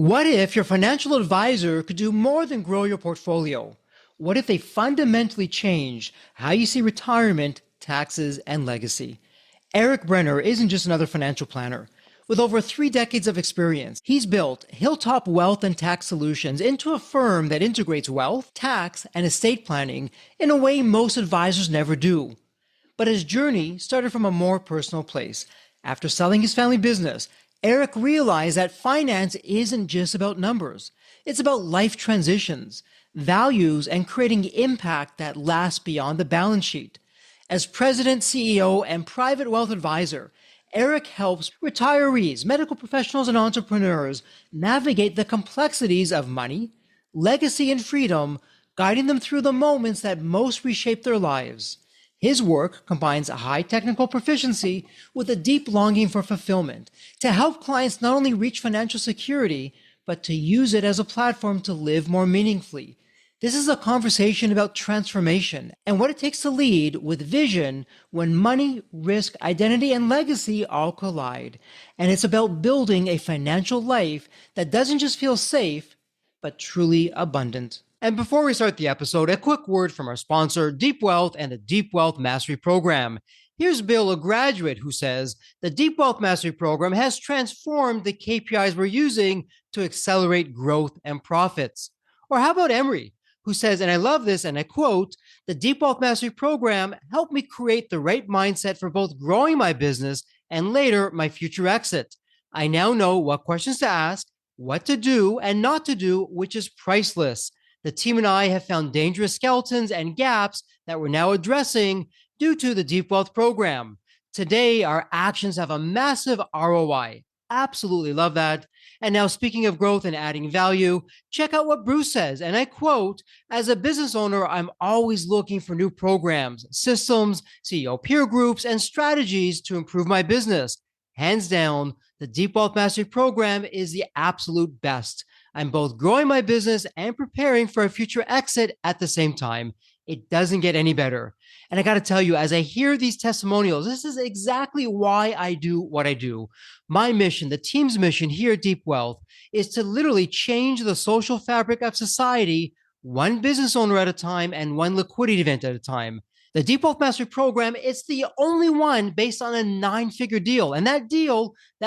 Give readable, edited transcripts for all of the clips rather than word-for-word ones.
What if your financial advisor could do more than grow your portfolio? What if they fundamentally changed how you see retirement, taxes, and legacy? Erik Brenner isn't just another financial planner. With over 3 decades of experience, he's built Hilltop Wealth and Tax Solutions into a firm that integrates wealth, tax, and estate planning in a way most advisors never do. But his journey started from a more personal place. After selling his family business, Erik realized that finance isn't just about numbers. It's about life transitions, values, and creating impact that lasts beyond the balance sheet. As president, CEO, and private wealth advisor, Erik helps retirees, medical professionals, and entrepreneurs navigate the complexities of money, legacy, and freedom, guiding them through the moments that most reshape their lives. His work combines a high technical proficiency with a deep longing for fulfillment to help clients not only reach financial security, but to use it as a platform to live more meaningfully. This is a conversation about transformation and what it takes to lead with vision when money, risk, identity, and legacy all collide. And it's about building a financial life that doesn't just feel safe, but truly abundant. And before we start the episode, a quick word from our sponsor, Deep Wealth and the Deep Wealth Mastery Program. Here's Bill, a graduate, who says, the Deep Wealth Mastery Program has transformed the KPIs we're using to accelerate growth and profits. Or how about Emery, who says, and I love this, and I quote, the Deep Wealth Mastery Program helped me create the right mindset for both growing my business and later my future exit. I now know what questions to ask, what to do and not to do, which is priceless. The team and I have found dangerous skeletons and gaps that we're now addressing due to the Deep Wealth Program. Today, our actions have a massive ROI. Absolutely love that. And now, speaking of growth and adding value, check out what Bruce says. And I quote, as a business owner, I'm always looking for new programs, systems, CEO peer groups, and strategies to improve my business. Hands down, the Deep Wealth Mastery Program is the absolute best. I'm both growing my business and preparing for a future exit at the same time. It doesn't get any better. And I got to tell you, as I hear these testimonials, this is exactly why I do what I do. My mission, the team's mission here at Deep Wealth, is to literally change the social fabric of society, one business owner at a time and one liquidity event at a time. The Deep Wealth Mastery Program, it's the only one based on a 9-figure deal. And that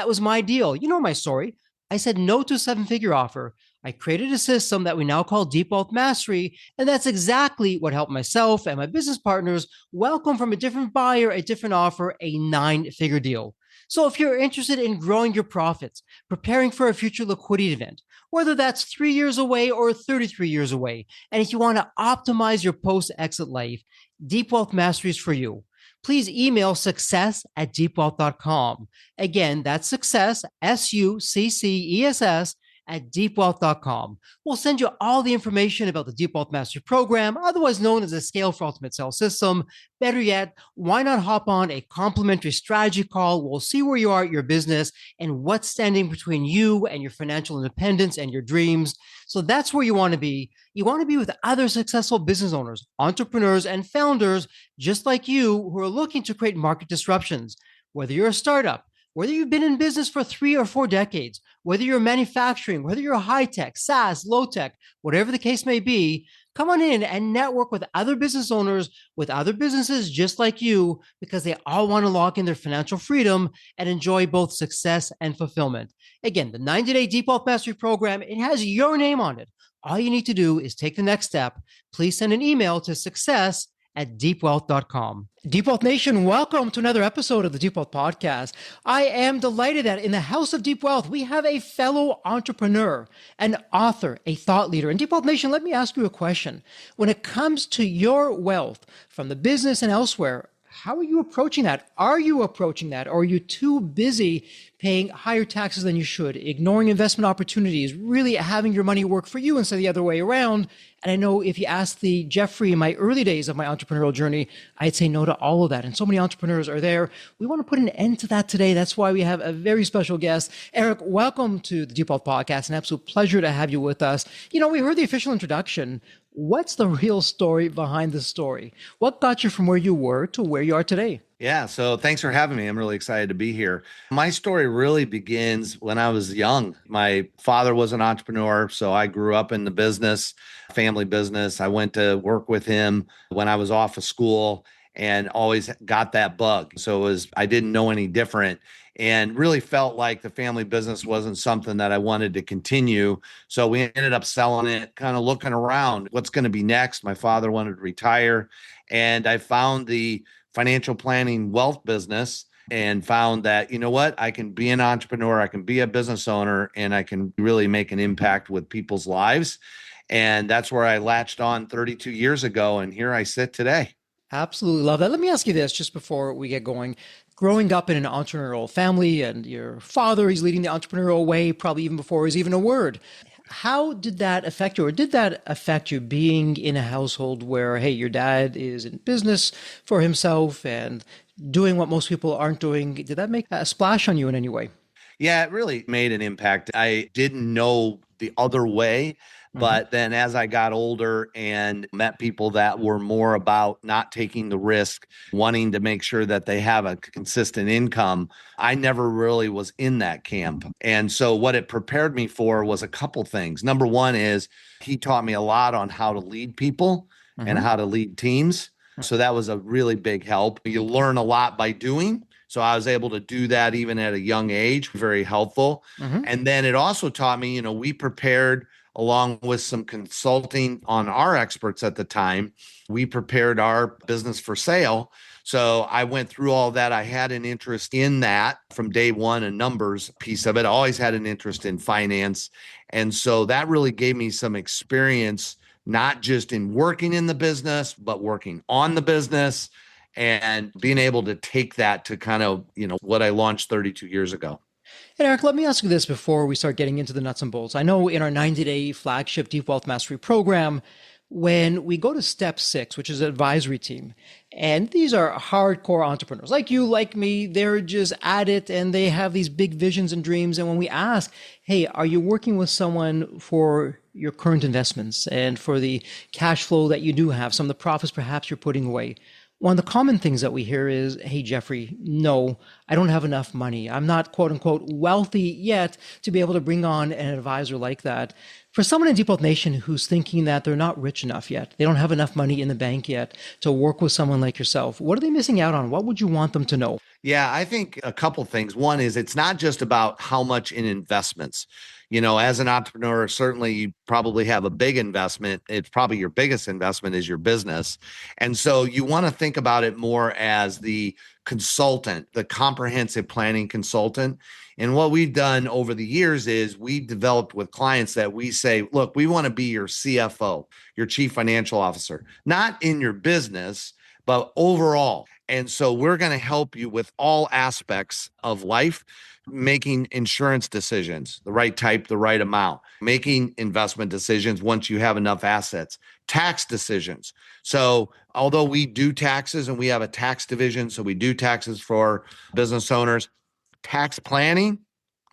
was my deal. You know my story. I said no to a 7-figure offer. I created a system that we now call Deep Wealth Mastery, and that's exactly what helped myself and my business partners welcome from a different buyer, a different offer, a 9-figure deal. So if you're interested in growing your profits, preparing for a future liquidity event, whether that's 3 years away or 33 years away, and if you want to optimize your post-exit life, Deep Wealth Mastery is for you. Please email success@deepwealth.com. Again, that's success, SUCCESS, at deepwealth.com. We'll send you all the information about the Deep Wealth Mastery Program, otherwise known as the Scale for Ultimate Sales System. Better yet, why not hop on a complimentary strategy call? We'll see where you are at your business and what's standing between you and your financial independence and your dreams. So that's where you want to be. You want to be with other successful business owners, entrepreneurs, and founders just like you who are looking to create market disruptions. Whether you're a startup, whether you've been in business for 3 or 4 decades, whether you're manufacturing, whether you're high-tech, SaaS, low-tech, whatever the case may be, come on in and network with other business owners, with other businesses just like you, because they all want to lock in their financial freedom and enjoy both success and fulfillment. Again, the 90-day Deep Wealth Mastery Program, it has your name on it. All you need to do is take the next step. Please send an email to success@deepwealth.com. Deep Wealth Nation, welcome to another episode of the Deep Wealth Podcast. I am delighted that in the House of Deep Wealth, we have a fellow entrepreneur, an author, a thought leader. And Deep Wealth Nation, let me ask you a question. When it comes to your wealth from the business and elsewhere, how are you approaching that? Are you approaching that? Or are you too busy paying higher taxes than you should, ignoring investment opportunities, really having your money work for you instead of the other way around? And I know if you asked the Jeffrey in my early days of my entrepreneurial journey, I'd say no to all of that. And so many entrepreneurs are there. We want to put an end to that today. That's why we have a very special guest. Erik, welcome to the Deep Wealth Podcast. An absolute pleasure to have you with us. You know, we heard the official introduction. What's the real story behind the story? What got you from where you were to where you are today? Yeah, so thanks for having me. I'm really excited to be here. My story really begins when I was young. My father was an entrepreneur, so I grew up in the business, family business. I went to work with him when I was off of school and always got that bug. So I didn't know any different and really felt like the family business wasn't something that I wanted to continue. So we ended up selling it, kind of looking around, what's going to be next. My father wanted to retire, and I found the financial planning wealth business and found that, you know what, I can be an entrepreneur, I can be a business owner, and I can really make an impact with people's lives. And that's where I latched on 32 years ago. And here I sit today. Absolutely love that. Let me ask you this just before we get going. Growing up in an entrepreneurial family and your father, he's leading the entrepreneurial way, probably even before he's even a word. How did that affect you, or did that affect you being in a household where, hey, your dad is in business for himself and doing what most people aren't doing? Did that make a splash on you in any way? Yeah, it really made an impact. I didn't know the other way, Mm-hmm. but then as I got older and met people that were more about not taking the risk, wanting to make sure that they have a consistent income, I never really was in that camp. And so what it prepared me for was a couple things. Number one is he taught me a lot on how to lead people and Mm-hmm. how to lead teams. So that was a really big help. You learn a lot by doing. So I was able to do that even at a young age, very helpful. Mm-hmm. And then it also taught me, we prepared along with some consulting on our experts at the time, we prepared our business for sale. So I went through all that. I had an interest in that from day one, a numbers piece of it. I always had an interest in finance. And so that really gave me some experience, not just in working in the business, but working on the business and being able to take that to kind of, what I launched 32 years ago. And Eric, let me ask you this before we start getting into the nuts and bolts. I know in our 90-day flagship Deep Wealth Mastery program, when we go to step 6, which is advisory team, and these are hardcore entrepreneurs like you, like me, they're just at it and they have these big visions and dreams. And when we ask, hey, are you working with someone for your current investments and for the cash flow that you do have, some of the profits perhaps you're putting away? One of the common things that we hear is, hey, Jeffrey, no, I don't have enough money. I'm not quote unquote wealthy yet to be able to bring on an advisor like that. For someone in Deep Wealth Nation who's thinking that they're not rich enough yet, they don't have enough money in the bank yet to work with someone like yourself, what are they missing out on? What would you want them to know? Yeah, I think a couple things. One is it's not just about how much in investments. As an entrepreneur, certainly you probably have a big investment. It's probably your biggest investment is your business. And so you want to think about it more as the consultant, the comprehensive planning consultant. And what we've done over the years is we've developed with clients that we say, look, we want to be your CFO, your chief financial officer, not in your business, but overall. And so we're going to help you with all aspects of life, making insurance decisions, the right type, the right amount, making investment decisions once you have enough assets, tax decisions. So although we do taxes and we have a tax division, so we do taxes for business owners, tax planning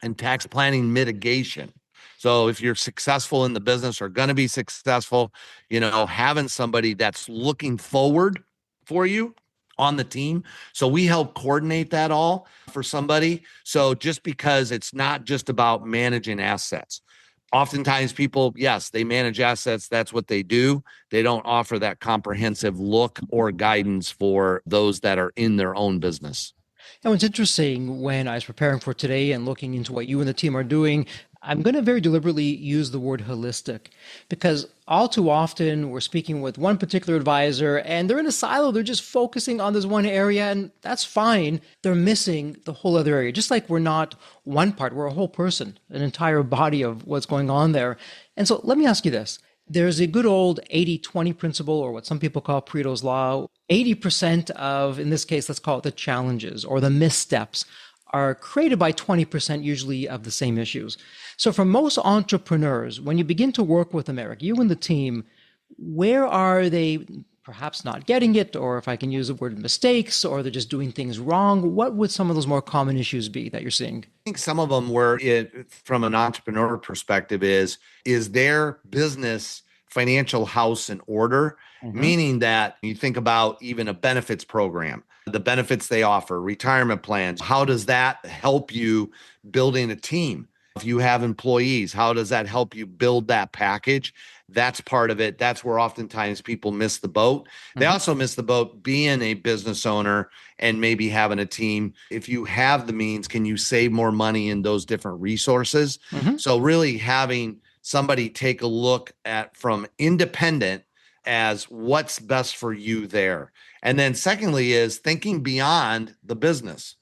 and tax planning mitigation. So if you're successful in the business or going to be successful, having somebody that's looking forward for you on the team. So we help coordinate that all for somebody. So just because it's not just about managing assets. Oftentimes people, yes, they manage assets. That's what they do. They don't offer that comprehensive look or guidance for those that are in their own business. And what's interesting when I was preparing for today and looking into what you and the team are doing, I'm going to very deliberately use the word holistic because all too often we're speaking with one particular advisor and they're in a silo. They're just focusing on this one area, and that's fine. They're missing the whole other area. Just like we're not one part, we're a whole person, an entire body of what's going on there. And so let me ask you this. There's a good old 80-20 principle, or what some people call Pareto's Law. 80% of, in this case, let's call it the challenges or the missteps, are created by 20% usually of the same issues. So for most entrepreneurs, when you begin to work with them, Eric, you and the team, where are they perhaps not getting it, or if I can use the word mistakes, or they're just doing things wrong? What would some of those more common issues be that you're seeing? Think some of them where it from an entrepreneur perspective is their business financial house in order, Mm-hmm. meaning that you think about even a benefits program, the benefits they offer, retirement plans. How does that help you building a team? If you have employees, how does that help you build that package? That's part of it. That's where oftentimes people miss the boat. They Mm-hmm. also miss the boat being a business owner and maybe having a team. If you have the means, can you save more money in those different resources? Mm-hmm. So really having somebody take a look at from independent as what's best for you there. And then secondly is thinking beyond the business.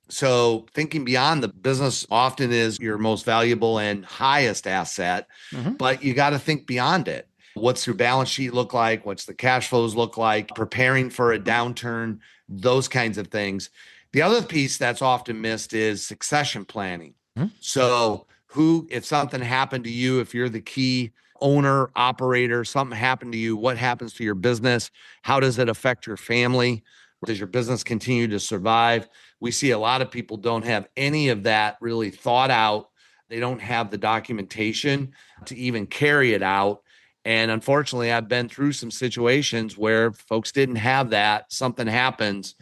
So thinking beyond the business often is your most valuable and highest asset, Mm-hmm. but you got to think beyond it. What's your balance sheet look like? What's the cash flows look like? Preparing for a downturn, those kinds of things. The other piece that's often missed is succession planning. So, who, if something happened to you, if you're the key owner, operator, something happened to you, what happens to your business? How does it affect your family? Does your business continue to survive? We see a lot of people don't have any of that really thought out. They don't have the documentation to even carry it out. And unfortunately, I've been through some situations where folks didn't have that. Something happens,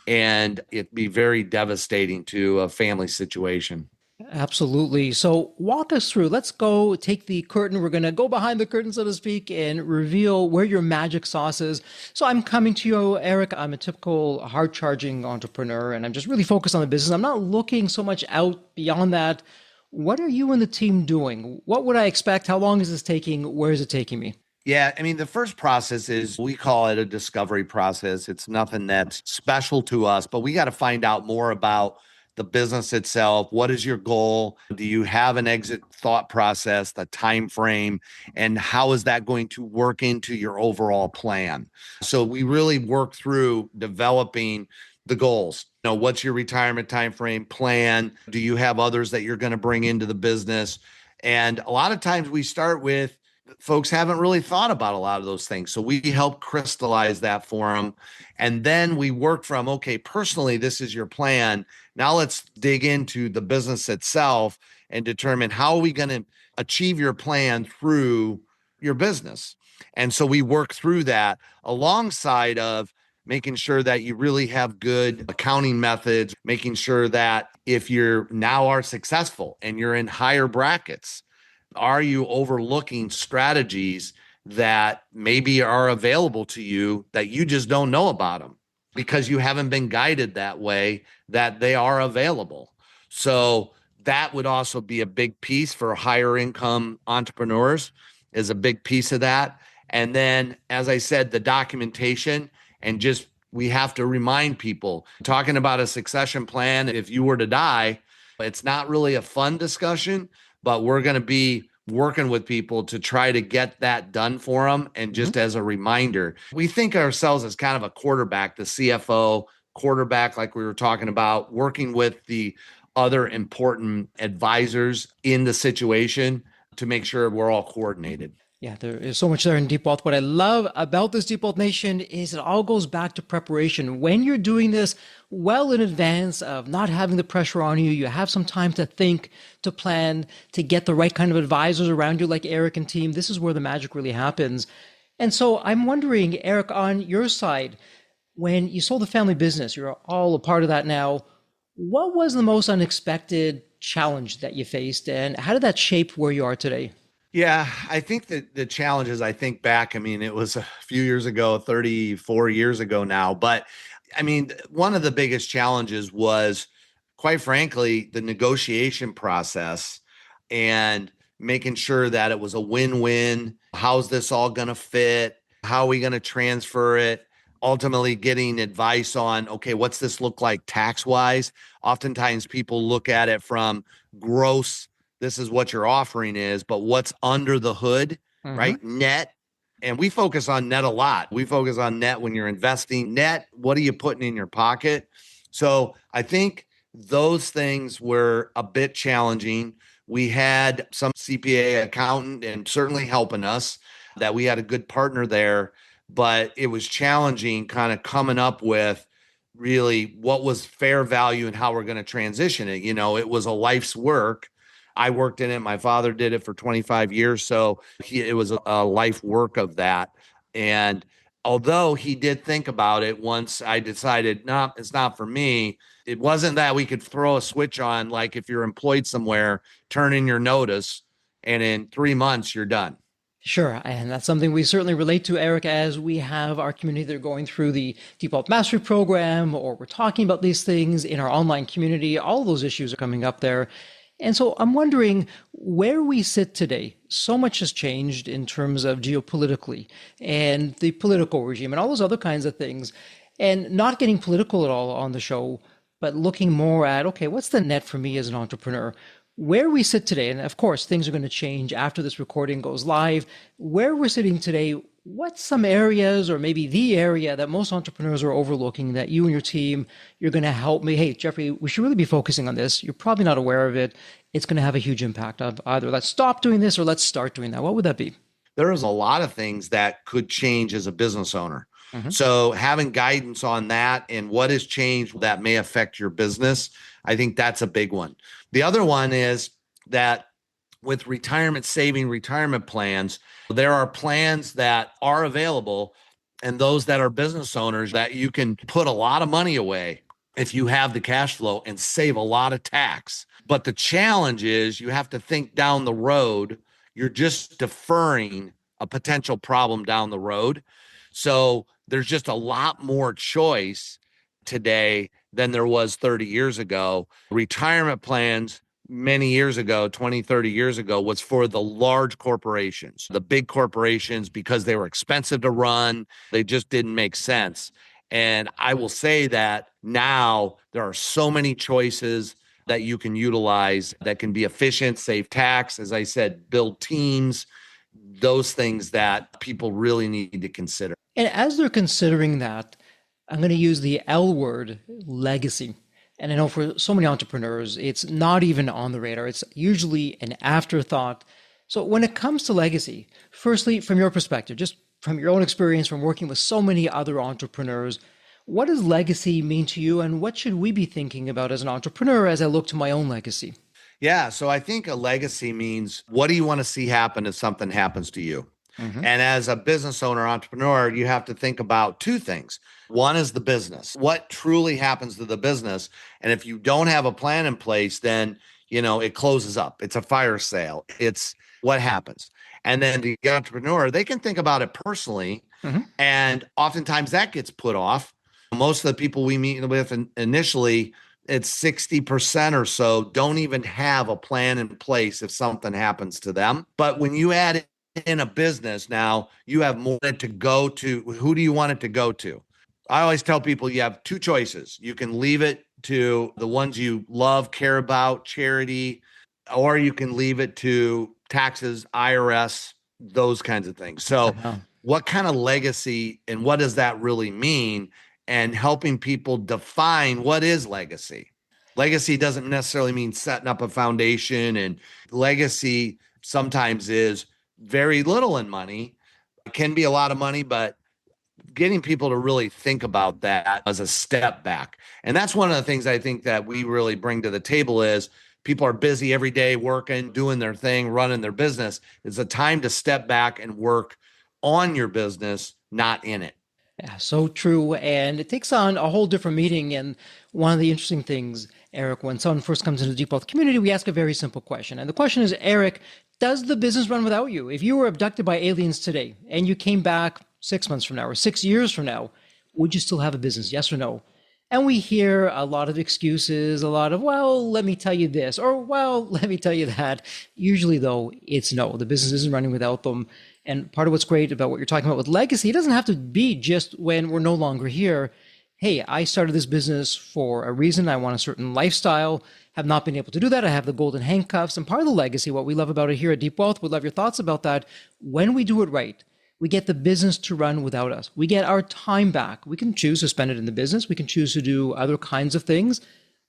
and it'd be very devastating to a family situation. Absolutely. So walk us through. Let's go take the curtain. We're going to go behind the curtain, so to speak, and reveal where your magic sauce is. So I'm coming to you, Erik. I'm a typical hard charging entrepreneur, and I'm just really focused on the business. I'm not looking so much out beyond that. What are you and the team doing? What would I expect? How long is this taking? Where is it taking me? Yeah, I mean, the first process is we call it a discovery process. It's nothing that's special to us, but we got to find out more about the business itself. What is your goal? Do you have an exit thought process, the time frame, and how is that going to work into your overall plan? So we really work through developing the goals. What's your retirement time frame plan? Do you have others that you're going to bring into the business? And a lot of times we start with folks haven't really thought about a lot of those things. So we help crystallize that for them. And then we work from, okay, personally, this is your plan. Now let's dig into the business itself and determine how are we going to achieve your plan through your business. And so we work through that alongside of making sure that you really have good accounting methods, making sure that if you're now are successful and you're in higher brackets, are you overlooking strategies that maybe are available to you that you just don't know about them because you haven't been guided that way, that they are available? So that would also be a big piece for higher income entrepreneurs, is a big piece of that. And then, as I said, the documentation, and just we have to remind people talking about a succession plan. If you were to die, it's not really a fun discussion, but we're going to be working with people to try to get that done for them. And Mhm. just as a reminder, we think of ourselves as kind of a quarterback, the CFO quarterback, like we were talking about, working with the other important advisors in the situation to make sure we're all coordinated. Yeah, there is so much there in Deep Wealth. What I love about this Deep Wealth Nation is it all goes back to preparation. When you're doing this well in advance of not having the pressure on you, you have some time to think, to plan, to get the right kind of advisors around you, like Erik and team. This is where the magic really happens. And so I'm wondering, Erik, on your side, when you sold the family business, you're all a part of that now. What was the most unexpected challenge that you faced, and how did that shape where you are today? Yeah, I think that the challenges, I think back, I mean, it was a few years ago, 34 years ago now. But I mean, one of the biggest challenges was, quite frankly, the negotiation process and making sure that it was a win win. How's this all going to fit? How are we going to transfer it? Ultimately, getting advice on, okay, what's this look like tax wise? Oftentimes, people look at it from gross, this is what your offering is, but what's under the hood, Mm-hmm. right? Net. And we focus on net a lot. We focus on net when you're investing. Net, what are you putting in your pocket? So I think those things were a bit challenging. We had some CPA accountant and certainly helping us, that we had a good partner there, but it was challenging kind of coming up with really what was fair value and how we're going to transition it. It was a life's work. I worked in it. My father did it for 25 years. So it was a life work of that. And although he did think about it once I decided, no, it's not for me, it wasn't that we could throw a switch on, like if you're employed somewhere, turn in your notice, and in 3 months, you're done. Sure, and that's something we certainly relate to, Eric, as we have our community that are going through the Deep Wealth Mastery Program, or we're talking about these things in our online community. All of those issues are coming up there. And so I'm wondering where we sit today. So much has changed in terms of geopolitically and the political regime and all those other kinds of things. And not getting political at all on the show, but looking more at, okay, what's the net for me as an entrepreneur? Where we sit today, and of course, things are going to change after this recording goes live. Where we're sitting today, what's some areas or maybe the area that most entrepreneurs are overlooking that you and your team, you're going to help me? Hey, Jeffrey, we should really be focusing on this. You're probably not aware of it. It's going to have a huge impact of either let's stop doing this or let's start doing that. What would that be? There is a lot of things that could change as a business owner. Mm-hmm. So having guidance on that and what has changed that may affect your business, I think that's a big one. The other one is that with retirement saving, retirement plans, there are plans that are available and those that are business owners that you can put a lot of money away if you have the cash flow and save a lot of tax. But the challenge is you have to think down the road. You're just deferring a potential problem down the road. So there's just a lot more choice today than there was 30 years ago. Retirement plans many years ago, 20, 30 years ago, was for the large corporations, the big corporations, because they were expensive to run. They just didn't make sense. And I will say that now there are so many choices that you can utilize that can be efficient, save tax, as I said, build teams, those things that people really need to consider. And as they're considering that, I'm going to use the L word, legacy. And I know for so many entrepreneurs, it's not even on the radar. It's usually an afterthought. So when it comes to legacy, firstly, from your perspective, just from your own experience from working with so many other entrepreneurs, what does legacy mean to you? And what should we be thinking about as an entrepreneur as I look to my own legacy? Yeah. So I think a legacy means, what do you want to see happen if something happens to you? Mm-hmm. And as a business owner, entrepreneur, you have to think about two things. One is the business. What truly happens to the business? And if you don't have a plan in place, then, it closes up. It's a fire sale. It's what happens. And then the entrepreneur, they can think about it personally. Mm-hmm. And oftentimes that gets put off. Most of the people we meet with initially, it's 60% or so don't even have a plan in place if something happens to them. But when you add in a business, now you have more to go to. Who do you want it to go to? I always tell people you have two choices. You can leave it to the ones you love, care about, charity, or you can leave it to taxes, IRS, those kinds of things. So what kind of legacy and what does that really mean? And helping people define what is legacy. Legacy doesn't necessarily mean setting up a foundation, and legacy sometimes is very little in money. It can be a lot of money, but getting people to really think about that as a step back. And that's one of the things I think that we really bring to the table is people are busy every day working, doing their thing, running their business. It's a time to step back and work on your business, not in it. Yeah, so true. And it takes on a whole different meaning. And one of the interesting things, Eric, when someone first comes into the Deep Wealth community, we ask a very simple question. And the question is, Eric, does the business run without you? If you were abducted by aliens today and you came back 6 months from now or 6 years from now, would you still have a business? Yes or no? And we hear a lot of excuses, a lot of, well, let me tell you this, or, well, let me tell you that. Usually, though, it's no. The business isn't running without them. And part of what's great about what you're talking about with legacy, it doesn't have to be just when we're no longer here. Hey, I started this business for a reason. I want a certain lifestyle. Have not been able to do that. I have the golden handcuffs. And part of the legacy, what we love about it here at Deep Wealth, we'd love your thoughts about that. When we do it right, we get the business to run without us. We get our time back. We can choose to spend it in the business. We can choose to do other kinds of things.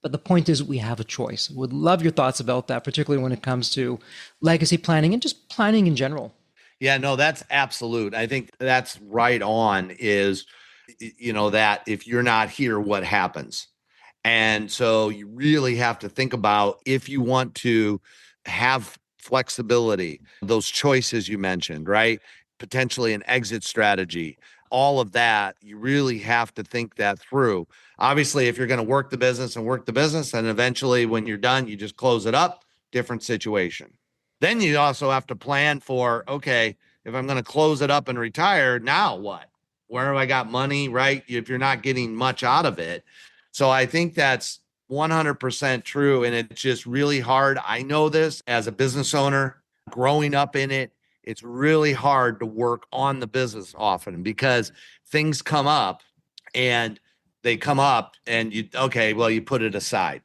But the point is we have a choice. Would love your thoughts about that, particularly when it comes to legacy planning and just planning in general. Yeah, no, that's absolute. I think that's right on is, that if you're not here, what happens? And so you really have to think about if you want to have flexibility, those choices you mentioned, right? Potentially an exit strategy, all of that, you really have to think that through. Obviously, if you're going to work the business and work the business, and eventually when you're done, you just close it up, different situation. Then you also have to plan for, okay, if I'm going to close it up and retire, now what? Where have I got money, right? If you're not getting much out of it. So I think that's 100% true. And it's just really hard. I know this as a business owner, growing up in it, it's really hard to work on the business often because things come up and they come up and you, okay, well, you put it aside.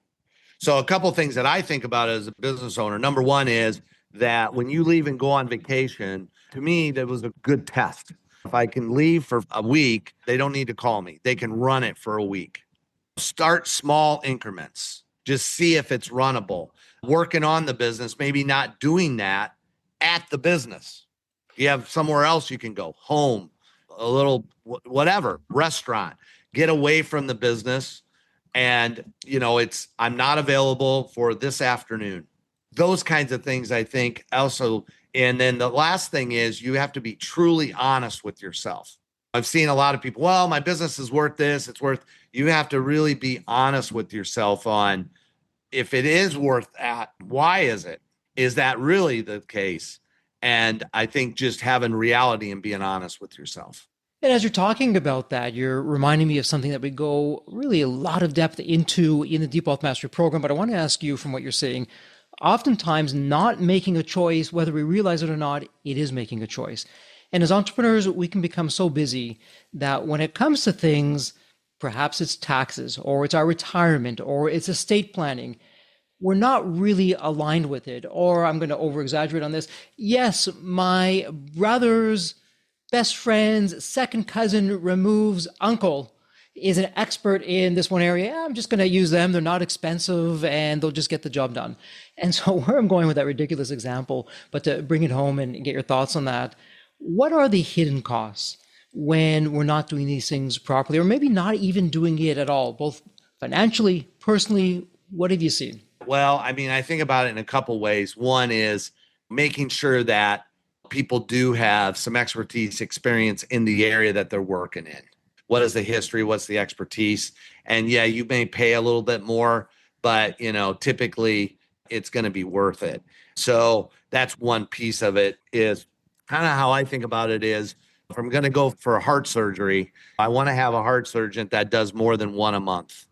So a couple of things that I think about as a business owner. Number one is that when you leave and go on vacation, to me, that was a good test. If I can leave for a week, they don't need to call me. They can run it for a week. Start small increments. Just see if it's runnable. Working on the business, maybe not doing that at the business. You have somewhere else you can go, home, a little whatever, restaurant. Get away from the business. And, it's, I'm not available for this afternoon. Those kinds of things, I think, also. And then the last thing is you have to be truly honest with yourself. I've seen a lot of people, well, my business is worth this. It's worth, you have to really be honest with yourself on if it is worth that, why is it? Is that really the case? And I think just having reality and being honest with yourself. And as you're talking about that, you're reminding me of something that we go really a lot of depth into in the Deep Wealth Mastery program. But I want to ask you from what you're saying, oftentimes not making a choice, whether we realize it or not, it is making a choice. And as entrepreneurs, we can become so busy that when it comes to things, perhaps it's taxes or it's our retirement or it's estate planning, we're not really aligned with it. Or I'm going to over exaggerate on this. Yes, my brother's best friend's second cousin removes uncle is an expert in this one area. I'm just going to use them. They're not expensive and they'll just get the job done. And so where I'm going with that ridiculous example, but to bring it home and get your thoughts on that, what are the hidden costs when we're not doing these things properly, or maybe not even doing it at all, both financially, personally? What have you seen? Well, I mean, I think about it in a couple ways. One is making sure that people do have some expertise, experience in the area that they're working in. What is the history? What's the expertise? And yeah, you may pay a little bit more, but typically it's going to be worth it. So that's one piece of it. Is kind of how I think about it is if I'm going to go for a heart surgery, I want to have a heart surgeon that does more than one a month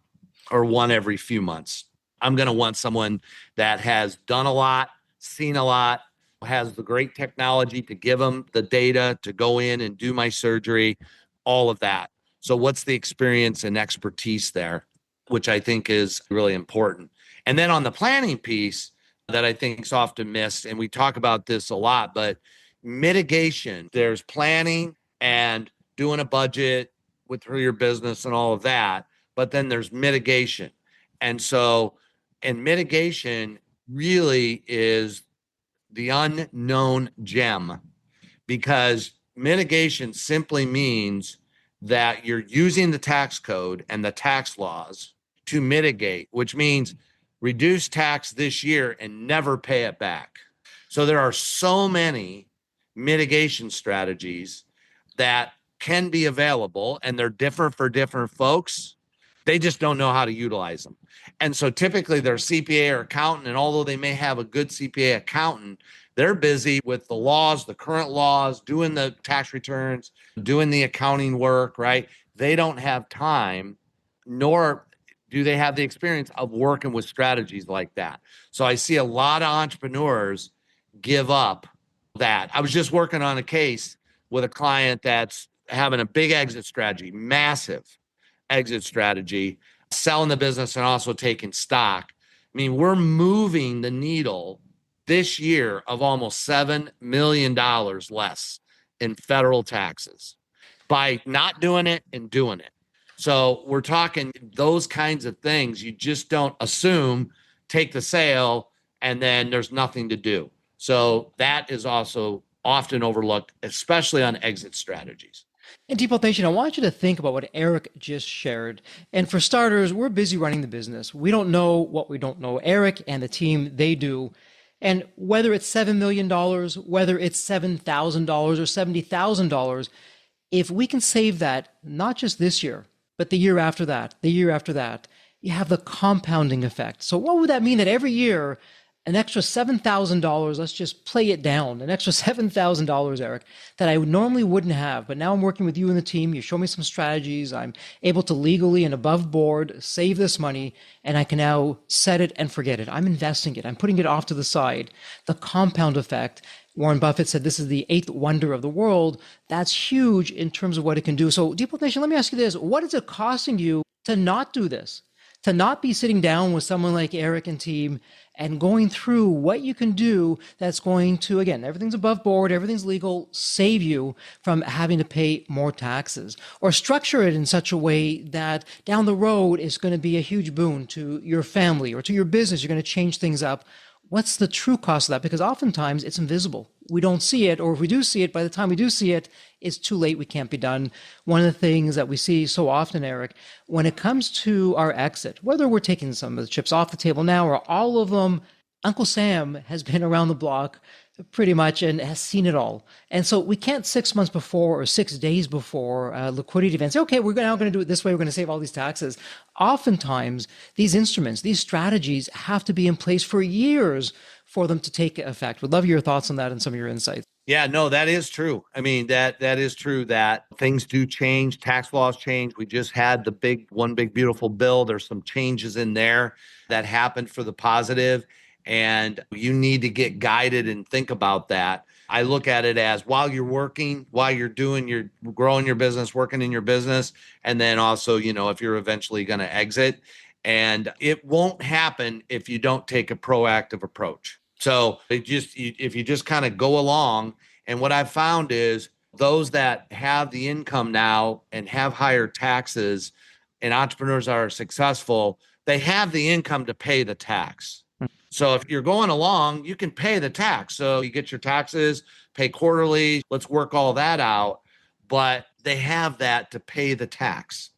or one every few months. I'm going to want someone that has done a lot, seen a lot, has the great technology to give them the data to go in and do my surgery, all of that. So what's the experience and expertise there, which I think is really important. And then on the planning piece that I think is often missed, and we talk about this a lot, but mitigation, there's planning and doing a budget with your business and all of that, but then there's mitigation. And mitigation really is the unknown gem, because mitigation simply means that you're using the tax code and the tax laws to mitigate, which means reduce tax this year and never pay it back. So there are so many mitigation strategies that can be available, and they're different for different folks. They just don't know how to utilize them. And so typically they're CPA or accountant, and although they may have a good CPA accountant, they're busy with the laws, the current laws, doing the tax returns, doing the accounting work, right? They don't have time, nor do they have the experience of working with strategies like that. So I see a lot of entrepreneurs give up that. I was just working on a case with a client that's having a big exit strategy, massive exit strategy, selling the business and also taking stock. I mean, we're moving the needle this year of almost $7 million less in federal taxes by not doing it and doing it. So we're talking those kinds of things. You just don't assume, take the sale, and then there's nothing to do. So that is also often overlooked, especially on exit strategies. And Default Nation, I want you to think about what Erik just shared. And for starters, we're busy running the business. We don't know what we don't know. Erik and the team, they do. And whether it's $7 million, whether it's $7,000 or $70,000, if we can save that, not just this year, but the year after that, the year after that, you have the compounding effect. So what would that mean? That every year, an extra $7,000, let's just play it down, an extra $7,000, Erik, that I normally wouldn't have. But now I'm working with you and the team. You show me some strategies. I'm able to legally and above board save this money, and I can now set it and forget it. I'm investing it. I'm putting it off to the side. The compound effect. Warren Buffett said this is the eighth wonder of the world. That's huge in terms of what it can do. So, Deep Wealth Nation, let me ask you this. What is it costing you to not do this? To not be sitting down with someone like Erik and team and going through what you can do that's going to, again, everything's above board, everything's legal, save you from having to pay more taxes, or structure it in such a way that down the road is going to be a huge boon to your family or to your business. You're going to change things up. What's the true cost of that? Because oftentimes it's invisible. We don't see it, or if we do see it, by the time we do see it, it's too late. We can't be done. One of the things that we see so often, Erik, when it comes to our exit, whether we're taking some of the chips off the table now or all of them, Uncle Sam has been around the block pretty much and has seen it all. And so we can't 6 months before or 6 days before a liquidity event say, okay, we're now going to do it this way. We're going to save all these taxes. Oftentimes, these instruments, these strategies have to be in place for years for them to take effect. Would love your thoughts on that and some of your insights. Yeah, no, that is true. I mean, that is true that things do change. Tax laws change. We just had the one big beautiful bill. There's some changes in there that happened for the positive, and you need to get guided and think about that. I look at it as while you're working, while you're growing your business, working in your business, and then also, if you're eventually going to exit. And it won't happen if you don't take a proactive approach. So if you just kind of go along, and what I've found is those that have the income now and have higher taxes and entrepreneurs are successful, they have the income to pay the tax. So if you're going along, you can pay the tax. So you get your taxes, pay quarterly, let's work all that out. But they have that to pay the tax.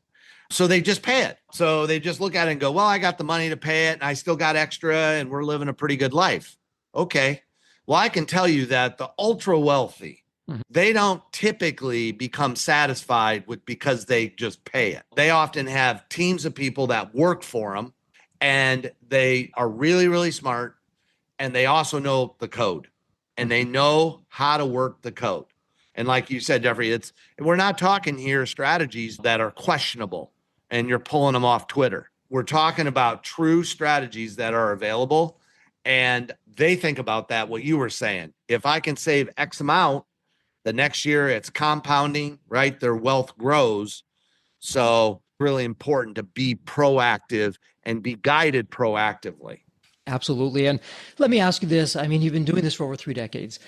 So they just pay it. So they just look at it and go, well, I got the money to pay it and I still got extra and we're living a pretty good life. Okay. Well, I can tell you that the ultra wealthy, they don't typically become satisfied with because they just pay it. They often have teams of people that work for them, and they are really, really smart. And they also know the code, and they know how to work the code. And like you said, Jeffrey, we're not talking here strategies that are questionable and you're pulling them off Twitter. We're talking about true strategies that are available. And they think about that, what you were saying. If I can save X amount, the next year it's compounding, right? Their wealth grows. So really important to be proactive and be guided proactively. Absolutely. And let me ask you this. I mean, you've been doing this for over 3 decades.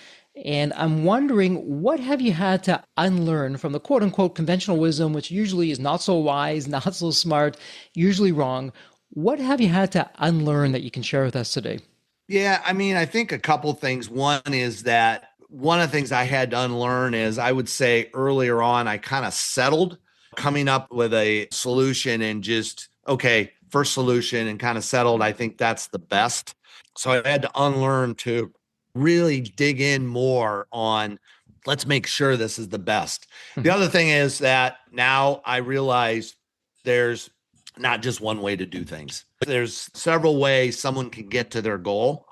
And I'm wondering, what have you had to unlearn from the quote unquote conventional wisdom, which usually is not so wise, not so smart, usually wrong? What have you had to unlearn that you can share with us today? Yeah, I mean, I think a couple things. One is that one of the things I had to unlearn is I would say earlier on, I kind of settled coming up with a solution and just, okay, first solution and kind of settled. I think that's the best. So I had to unlearn to really dig in more on let's make sure this is the best. The other thing is that now I realize there's not just one way to do things. There's several ways someone can get to their goal.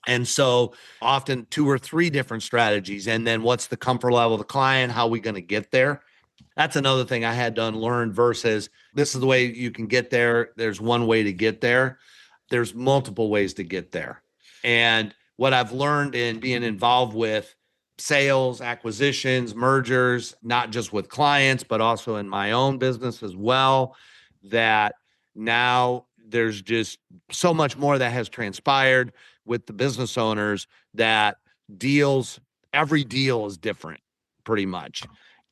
And so often 2 or 3 different strategies. And then what's the comfort level of the client? How are we going to get there? That's another thing I had to unlearn versus this is the way you can get there. There's one way to get there. There's multiple ways to get there. And what I've learned in being involved with sales, acquisitions, mergers, not just with clients, but also in my own business as well, that now there's just so much more that has transpired with the business owners that every deal is different pretty much.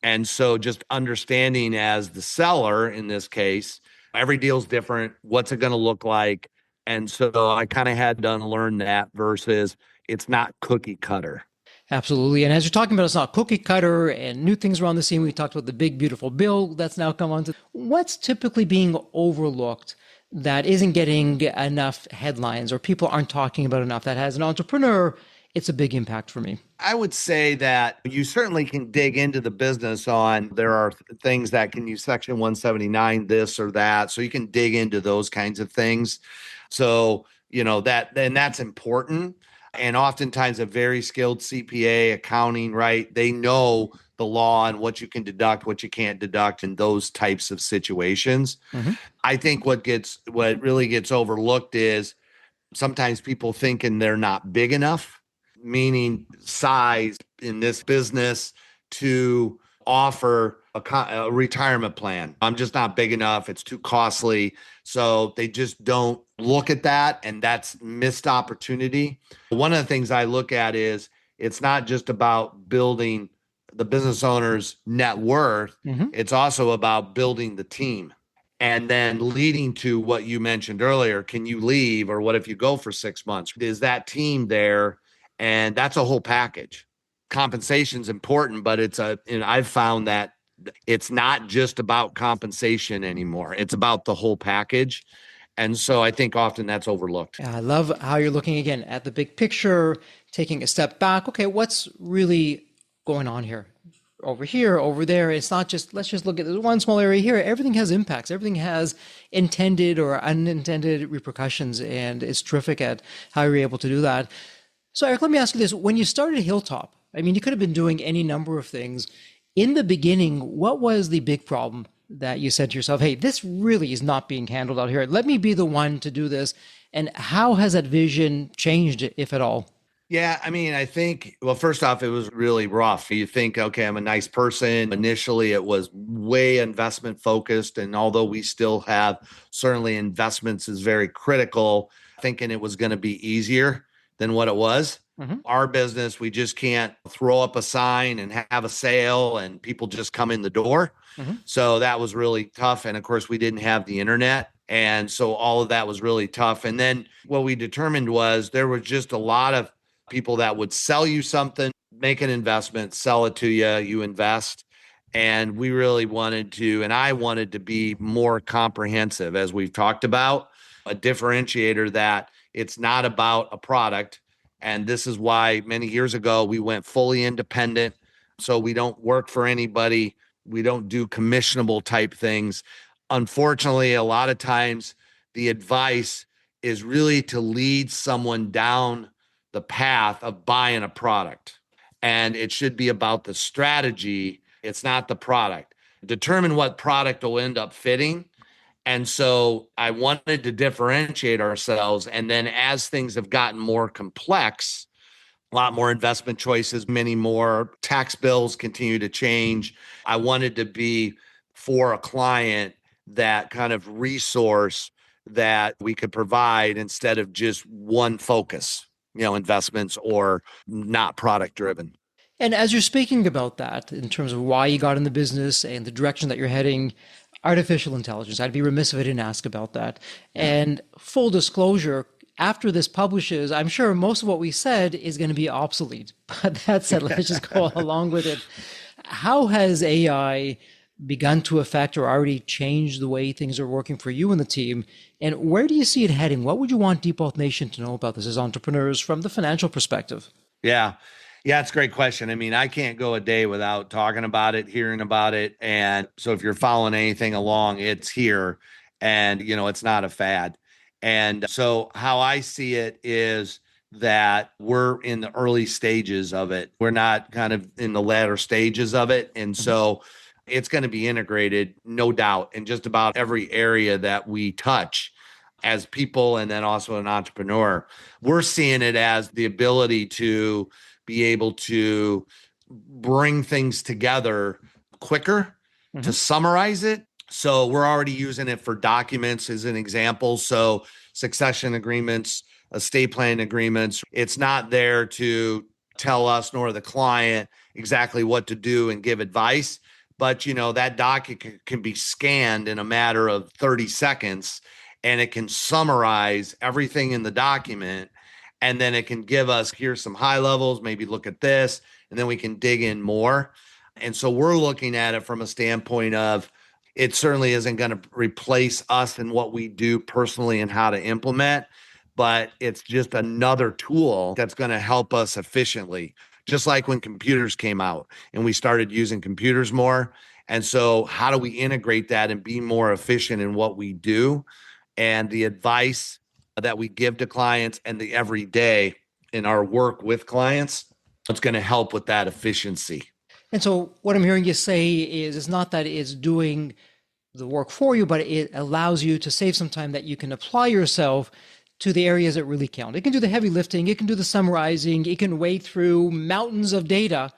And so just understanding as the seller in this case, every deal is different. What's it going to look like? And so I kind of had to unlearn that versus it's not cookie cutter. Absolutely. And as you're talking about, it's not cookie cutter and new things are on the scene. We talked about the big, beautiful bill that's now come on to. What's typically being overlooked that isn't getting enough headlines or people aren't talking about enough that as an entrepreneur, it's a big impact for me? I would say that you certainly can dig into the business on there are things that can use section 179 this or that, so you can dig into those kinds of things. So that then that's important, and oftentimes a very skilled CPA, accounting, right, they know the law and what you can deduct, what you can't deduct in those types of situations. Hmm. I think what really gets overlooked is sometimes people thinking they're not big enough, meaning size in this business to offer a retirement plan. I'm just not big enough. It's too costly. So they just don't look at that. And that's missed opportunity. One of the things I look at is it's not just about building the business owner's net worth, Hmm. it's also about building the team and then leading to what you mentioned earlier. Can you leave, or what if you go for 6 months? Is that team there? And that's a whole package. Compensation's important, but I've found that it's not just about compensation anymore. It's about the whole package. And so I think often that's overlooked. I love how you're looking again at the big picture, taking a step back. Okay, what's really going on here? Over here, over there. It's not just, let's just look at this one small area here. Everything has impacts. Everything has intended or unintended repercussions. And it's terrific at how you're able to do that. So, Eric, let me ask you this. When you started Hilltop, I mean, you could have been doing any number of things. In the beginning, what was the big problem that you said to yourself, hey, this really is not being handled out here? Let me be the one to do this. And how has that vision changed, if at all? Yeah, I mean, I think, well, first off, it was really rough. You think, okay, I'm a nice person. Initially, it was way investment focused. And although we still have certainly investments is very critical, thinking it was going to be easier than what it was. Hmm. Our business, we just can't throw up a sign and have a sale and people just come in the door. Hmm. So that was really tough. And of course, we didn't have the internet. And so all of that was really tough. And then what we determined was there was just a lot of people that would sell you something, make an investment, sell it to you, you invest. And we really wanted to, and I wanted to be more comprehensive, as we've talked about, a differentiator that it's not about a product. And this is why many years ago we went fully independent. So we don't work for anybody, we don't do commissionable type things. Unfortunately, a lot of times the advice is really to lead someone down the path of buying a product. And it should be about the strategy. It's not the product. Determine what product will end up fitting. And so I wanted to differentiate ourselves. And then as things have gotten more complex, a lot more investment choices, many more tax bills continue to change. I wanted to be for a client that kind of resource that we could provide instead of just one focus, investments or not product driven. And as you're speaking about that, in terms of why you got in the business and the direction that you're heading, artificial intelligence, I'd be remiss if I didn't ask about that. Yeah. And full disclosure, after this publishes, I'm sure most of what we said is going to be obsolete. But that said, let's just go along with it. How has AI begun to affect or already changed the way things are working for you and the team? And where do you see it heading? What would you want Deep Wealth Nation to know about this as entrepreneurs from the financial perspective? Yeah. Yeah, it's a great question. I mean, I can't go a day without talking about it, hearing about it. And so if you're following anything along, it's here and, it's not a fad. And so how I see it is that we're in the early stages of it. We're not kind of in the latter stages of it. And Mhm. so it's going to be integrated, no doubt, in just about every area that we touch as people and then also an entrepreneur. We're seeing it as the ability to be able to bring things together quicker, to Mhm. summarize it. So we're already using it for documents as an example. So succession agreements, estate planning agreements, it's not there to tell us nor the client exactly what to do and give advice. But that document can be scanned in a matter of 30 seconds and it can summarize everything in the document And then it can give us, here's some high levels, maybe look at this, and then we can dig in more. And so we're looking at it from a standpoint of it certainly isn't going to replace us and what we do personally and how to implement, but it's just another tool that's going to help us efficiently. Just like when computers came out and we started using computers more. And so, how do we integrate that and be more efficient in what we do? And the advice that we give to clients and the everyday in our work with clients, it's going to help with that efficiency. And so what I'm hearing you say is it's not that it's doing the work for you, but it allows you to save some time that you can apply yourself to the areas that really count. It can do the heavy lifting, it can do the summarizing, it can wade through mountains of data,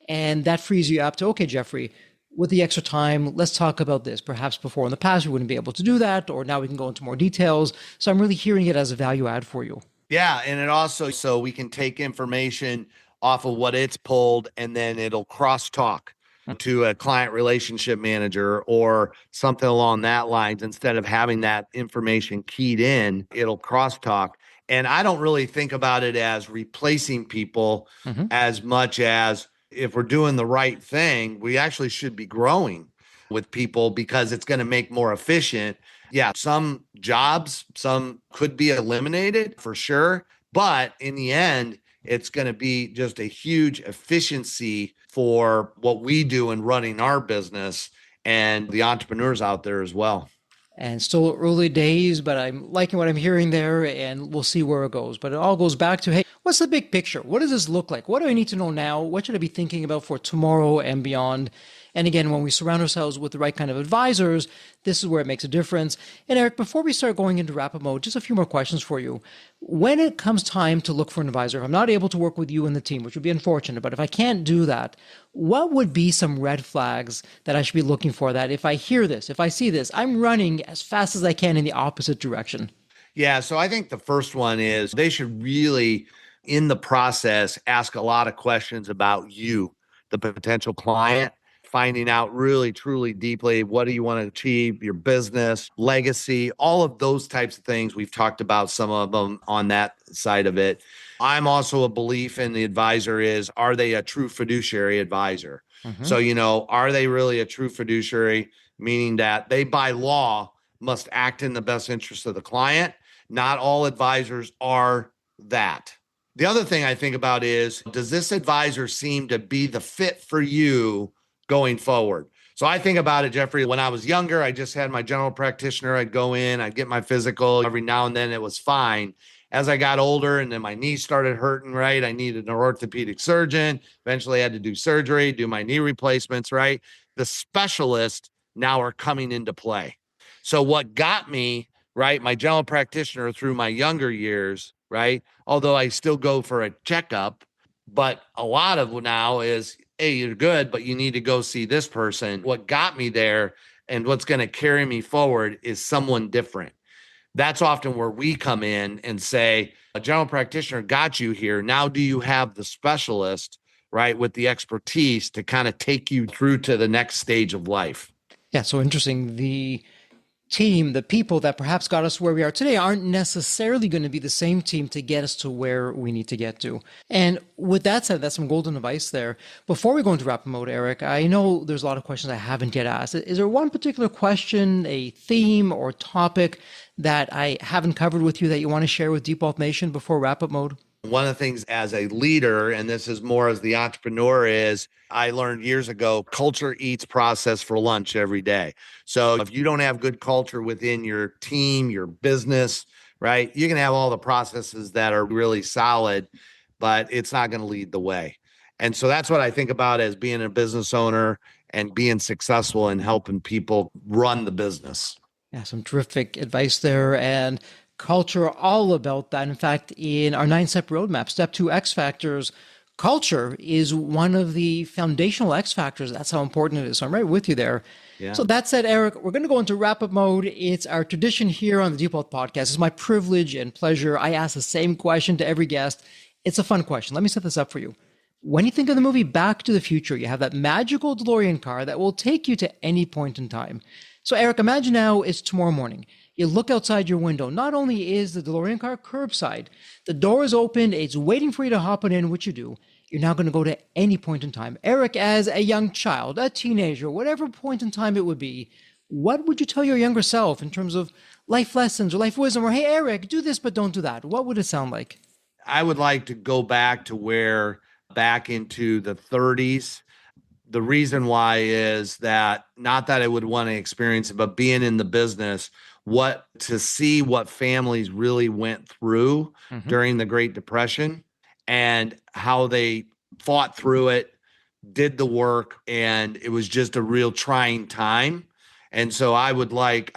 and that frees you up to, okay, Jeffrey, with the extra time, let's talk about this. Perhaps before in the past, we wouldn't be able to do that, or now we can go into more details. So I'm really hearing it as a value add for you. Yeah. And it also, so we can take information off of what it's pulled and then it'll cross talk to a client relationship manager or something along that lines. Instead of having that information keyed in, it'll cross talk. And I don't really think about it as replacing people as much as if we're doing the right thing, we actually should be growing with people because it's going to make more efficient. Yeah, some jobs, some could be eliminated for sure. But in the end, it's going to be just a huge efficiency for what we do in running our business and the entrepreneurs out there as well. And still early days, but I'm liking what I'm hearing there, and we'll see where it goes. But it all goes back to, hey, what's the big picture? What does this look like? What do I need to know now? What should I be thinking about for tomorrow and beyond? And again, when we surround ourselves with the right kind of advisors, this is where it makes a difference. And Erik, before we start going into wrap-up mode, just a few more questions for you. When it comes time to look for an advisor, if I'm not able to work with you and the team, which would be unfortunate, but if I can't do that, what would be some red flags that I should be looking for that if I hear this, if I see this, I'm running as fast as I can in the opposite direction? Yeah. So I think the first one is they should really, in the process, ask a lot of questions about you, the potential client, finding out really, truly deeply what do you want to achieve, your business, legacy, all of those types of things. We've talked about some of them on that side of it. I'm also a belief in the advisor is, are they a true fiduciary advisor? So, are they really a true fiduciary, meaning that they by law must act in the best interest of the client? Not all advisors are that. The other thing I think about is, does this advisor seem to be the fit for you going forward? So I think about it, Jeffrey, when I was younger, I just had my general practitioner. I'd go in, I'd get my physical every now and then. It was fine. As I got older and then my knee started hurting, right? I needed an orthopedic surgeon. Eventually I had to do surgery, do my knee replacements, right? The specialists now are coming into play. So what got me, right, my general practitioner through my younger years, right? Although I still go for a checkup, but a lot of now is, hey, you're good, but you need to go see this person. What got me there and what's going to carry me forward is someone different. That's often where we come in and say, a general practitioner got you here. Now, do you have the specialist, right, with the expertise to kind of take you through to the next stage of life? Yeah, so interesting. The team, the people that perhaps got us where we are today aren't necessarily going to be the same team to get us to where we need to get to. And with that said, that's some golden advice there. Before we go into wrap mode, Erik, I know there's a lot of questions I haven't yet asked. Is there one particular question, a theme or topic that I haven't covered with you that you want to share with Deep Wealth Nation before wrap up mode? One of the things as a leader, and this is more as the entrepreneur, is I learned years ago, culture eats process for lunch every day. So if you don't have good culture within your team, your business, right, you can have all the processes that are really solid, but it's not going to lead the way. And so that's what I think about as being a business owner and being successful in helping people run the business. Yeah, some terrific advice there. And culture, all about that. In fact, in our 9-step roadmap, step 2 X factors, culture is one of the foundational X factors. That's how important it is. So I'm right with you there. Yeah. So that said, Erik, we're going to go into wrap up mode. It's our tradition here on the Deep Wealth Podcast. It's my privilege and pleasure. I ask the same question to every guest. It's a fun question. Let me set this up for you. When you think of the movie Back to the Future, you have that magical DeLorean car that will take you to any point in time. So Erik, imagine now it's tomorrow morning. You look outside your window. Not only is the DeLorean car curbside, the door is open, it's waiting for you to hop in, which you do. You're now going to go to any point in time. Erik, as a young child, a teenager, whatever point in time it would be, what would you tell your younger self in terms of life lessons or life wisdom? Or, hey, Erik, do this, but don't do that. What would it sound like? I would like to go back to back into the 30s. The reason why is that not that I would want to experience it, but being in the business, to see what families really went through during the Great Depression and how they fought through it, did the work, and it was just a real trying time. And so I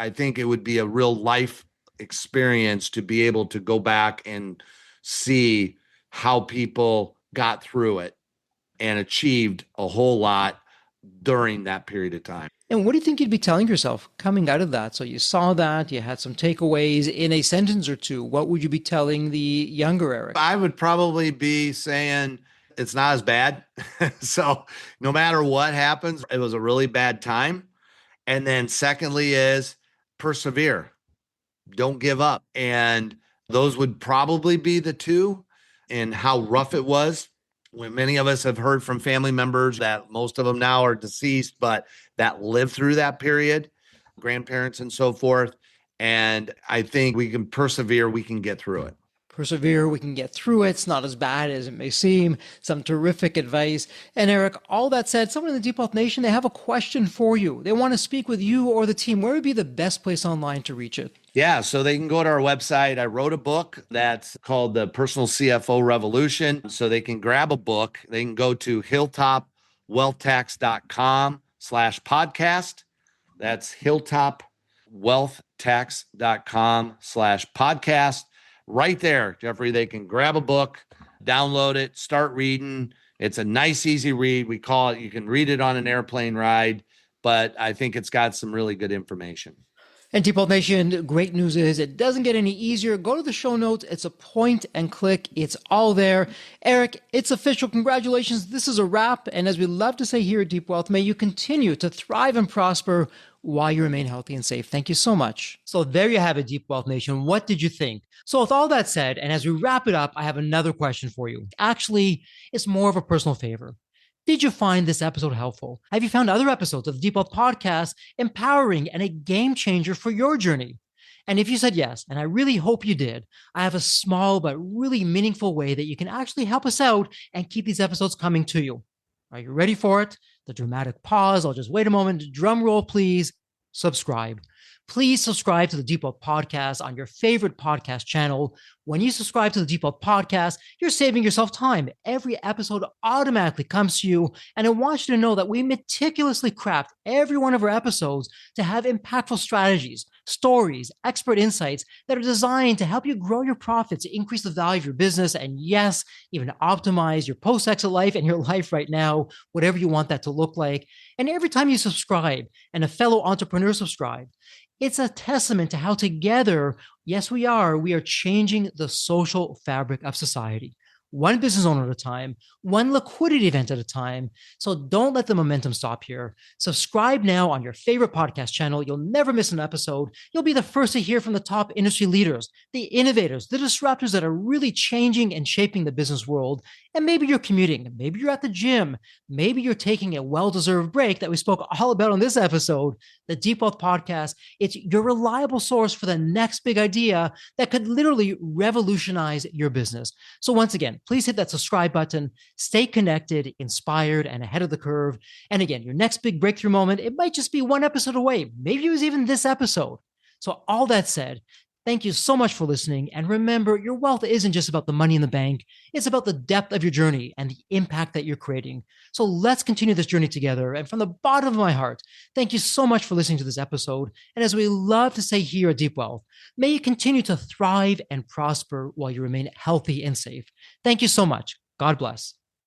think it would be a real life experience to be able to go back and see how people got through it and achieved a whole lot during that period of time. And what do you think you'd be telling yourself coming out of that? So you saw that, you had some takeaways in a sentence or two. What would you be telling the younger Erik? I would probably be saying it's not as bad. So no matter what happens, it was a really bad time. And then secondly is persevere. Don't give up. And those would probably be the two, and how rough it was. When many of us have heard from family members that most of them now are deceased, but that lived through that period, grandparents and so forth. And I think we can persevere. We can get through it. Persevere, we can get through it. It's not as bad as it may seem. Some terrific advice. And Erik, all that said, someone in the Deep Wealth Nation, they have a question for you. They want to speak with you or the team. Where would be the best place online to reach it? Yeah, so they can go to our website. I wrote a book that's called The Personal CFO Revolution. So they can grab a book. They can go to hilltopwealthtax.com/podcast. That's hilltopwealthtax.com/podcast. Right there, Jeffrey, they can grab a book, download it, start reading. It's a nice, easy read. We call it, you can read it on an airplane ride, but I think it's got some really good information. And Deep Wealth Nation, great news is it doesn't get any easier. Go to the show notes. It's a point and click. It's all there. Erik, it's official. Congratulations. This is a wrap. And as we love to say here at Deep Wealth, may you continue to thrive and prosper while you remain healthy and safe. Thank you so much. So there you have it, Deep Wealth Nation. What did you think? So with all that said, and as we wrap it up, I have another question for you. Actually, it's more of a personal favor. Did you find this episode helpful? Have you found other episodes of the Deep Wealth Podcast empowering and a game changer for your journey? And if you said yes, and I really hope you did, I have a small but really meaningful way that you can actually help us out and keep these episodes coming to you. Are you ready for it? The dramatic pause. I'll just wait a moment. Drum roll, please. Subscribe. Please subscribe to the Deep Wealth Podcast on your favorite podcast channel. When you subscribe to the Deep Wealth Podcast, you're saving yourself time. Every episode automatically comes to you. And I want you to know that we meticulously craft every one of our episodes to have impactful strategies, stories, expert insights that are designed to help you grow your profits, increase the value of your business, and yes, even optimize your post-exit life and your life right now, whatever you want that to look like. And every time you subscribe and a fellow entrepreneur subscribe, it's a testament to how together, yes, we are changing the social fabric of society. One business owner at a time, one liquidity event at a time. So don't let the momentum stop here. Subscribe now on your favorite podcast channel. You'll never miss an episode. You'll be the first to hear from the top industry leaders, the innovators, the disruptors that are really changing and shaping the business world. And maybe you're commuting, maybe you're at the gym, maybe you're taking a well-deserved break that we spoke all about on this episode. The Deep Wealth Podcast, it's your reliable source for the next big idea that could literally revolutionize your business. So once again, please hit that subscribe button, stay connected, inspired, and ahead of the curve. And again, your next big breakthrough moment, it might just be one episode away. Maybe it was even this episode. So all that said, thank you so much for listening. And remember, your wealth isn't just about the money in the bank. It's about the depth of your journey and the impact that you're creating. So let's continue this journey together. And from the bottom of my heart, thank you so much for listening to this episode. And as we love to say here at Deep Wealth, may you continue to thrive and prosper while you remain healthy and safe. Thank you so much. God bless.